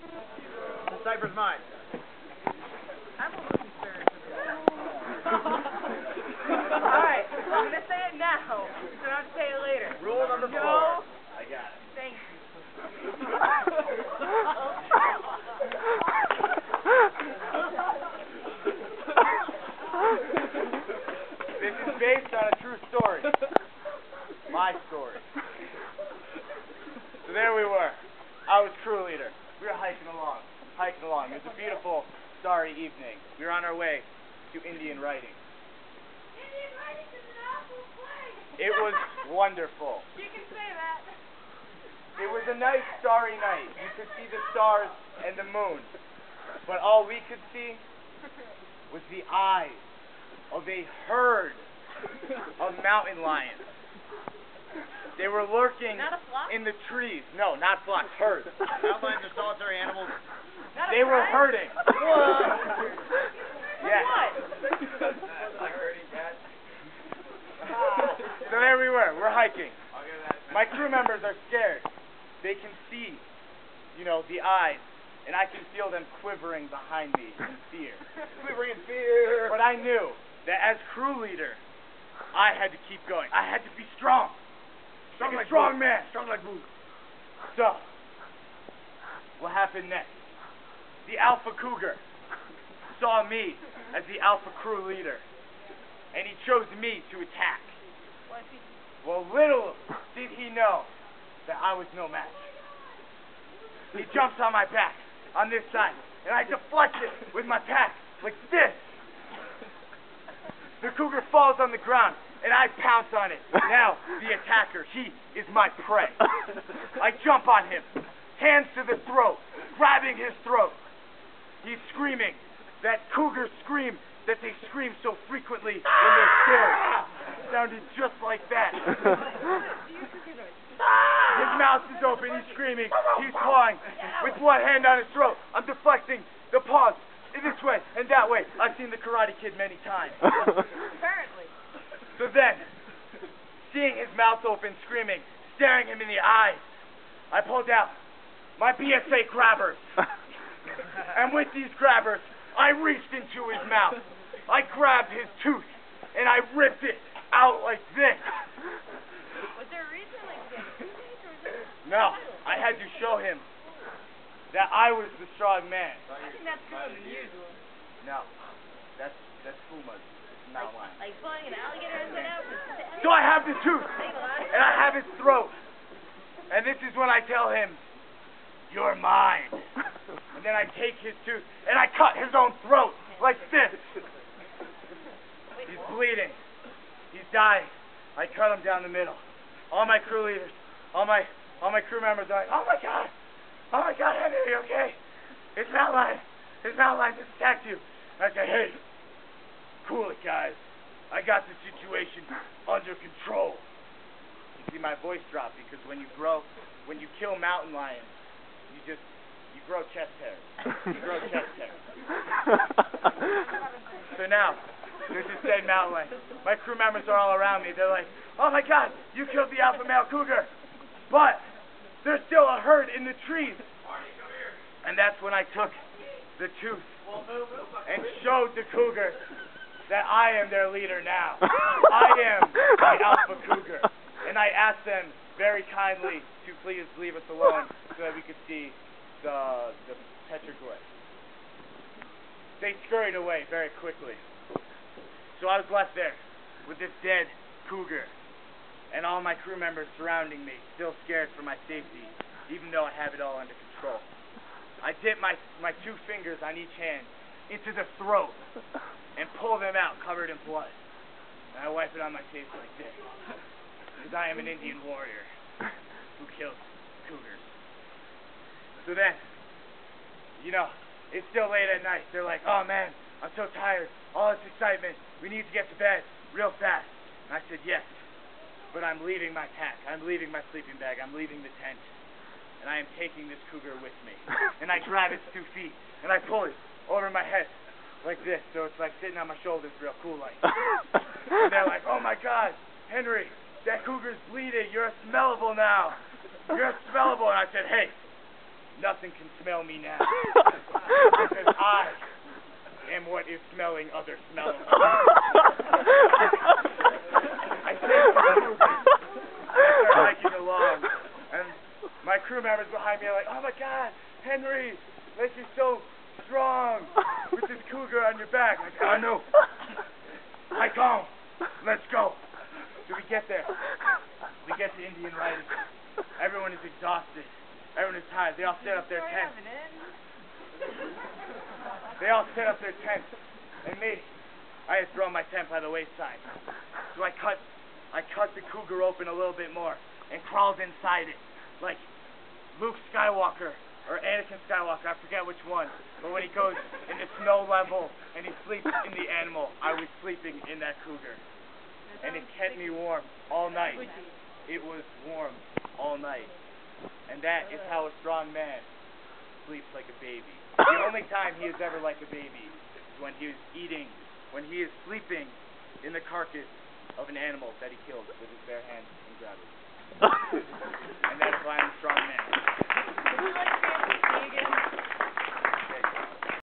The Cyphers mine. I'm a little concerned. Alright, I'm gonna say it now, so I don't have to say it later. Rule number 4. No. I got it. Thank you. This is based on a true story. My story. So there we were. I was crew leader. We were hiking along. It was a beautiful, starry evening. We were on our way to Indian writing. Indian writing is an awful place. It was wonderful. You can say that. It was a nice, starry night. You could see the stars and the moon. But all we could see was the eyes of a herd of mountain lions. They were lurking Not a flock? in the trees. No, not flocks, herds. Mountain lions are solitary animals. Not a They were tribe? herding. Yes. What? Like herding cats. So there we were. We're hiking. I'll give that. My crew members are scared. They can see, the eyes, and I can feel them quivering behind me in fear. Quivering in fear. But I knew that as crew leader, I had to keep going. I had to be strong. Strong Like a like strong Boo. man. Strong like Boo. So, what happened next? The Alpha Cougar saw me as the Alpha crew leader, and he chose me to attack. What if he... Well, little did he know that I was no match. He jumps on my back, on this side, and I deflect it with my pack, like this. The cougar falls on the ground, and I pounce on it. Now, the attacker, he is my prey. I jump on him, hands to the throat, grabbing his throat. He's screaming, that cougar scream that they scream so frequently when they're scared. Sounded just like that. His mouth is open, he's screaming, he's clawing, with one hand on his throat. I'm deflecting the paws in this way and that way. I've seen the Karate Kid many times. Apparently. So then, seeing his mouth open, screaming, staring him in the eyes, I pulled out my BSA grabbers. And with these grabbers, I reached into his mouth. I grabbed his tooth, and I ripped it out like this. Was there a reason, like, that or was it... No, I had to show him that I was the strong man. I think that's cruel and unusual. No, that's Philmont Scout Ranch. Like pulling an alligator inside out. So I have the tooth, and I have his throat. And this is when I tell him, "You're mine." And then I take his tooth, and I cut his own throat, like this. He's bleeding. He's dying. I cut him down the middle. All my crew leaders, all my crew members are like, "Oh my God, Henry, are you okay? His mountain lion just attacked you." And I say, "Hey, cool it, guys. I got the situation under control." You see my voice drop because when you kill mountain lions, you grow chest hairs. So now, there's this dead mountain lion. My crew members are all around me. They're like, "Oh my God, you killed the alpha male cougar. But there's still a herd in the trees." And that's when I took the tooth and showed the cougar that I am their leader now. I am the alpha cougar. And I asked them very kindly to please leave us alone so that we could see the petroglyph. They scurried away very quickly. So I was left there with this dead cougar and all my crew members surrounding me, still scared for my safety, even though I have it all under control. I dip my 2 fingers on each hand into the throat and pull them out covered in blood. And I wipe it on my face like this, because I am an Indian warrior who kills cougars. So then, it's still late at night. They're like, "Oh man, I'm so tired. All this excitement. We need to get to bed real fast." And I said, "Yes, but I'm leaving my pack. I'm leaving my sleeping bag. I'm leaving the tent. And I am taking this cougar with me." And I grab its 2 feet, and I pull it over my head like this, so it's like sitting on my shoulders real cool like. And they're like, "Oh my God, Henry, that cougar's bleeding. You're a smellable now. You're a smellable." And I said, "Hey, nothing can smell me now. Because I am what is smelling other smells. I say to the Cougar, I start hiking along, and my crew members behind me are like, oh my God, Henry, like you're so strong with this cougar on your back. I'm like, I know. Hike on. Let's go. So we get there. We get to Indian Riding. Everyone is exhausted. Everyone is tired. They all set up their tents. They all set up their tents. And me, I had thrown my tent by the wayside. So I cut the cougar open a little bit more and crawled inside it. Like Luke Skywalker or Anakin Skywalker, I forget which one. But when he goes into snow level and he sleeps in the animal, I was sleeping in that cougar. And it kept me warm all night. It was warm all night. And that is how a strong man sleeps like a baby. The only time he is ever like a baby is when he is eating, when he is sleeping in the carcass of an animal that he killed with his bare hands and grabbed it. And that is why I'm a strong man.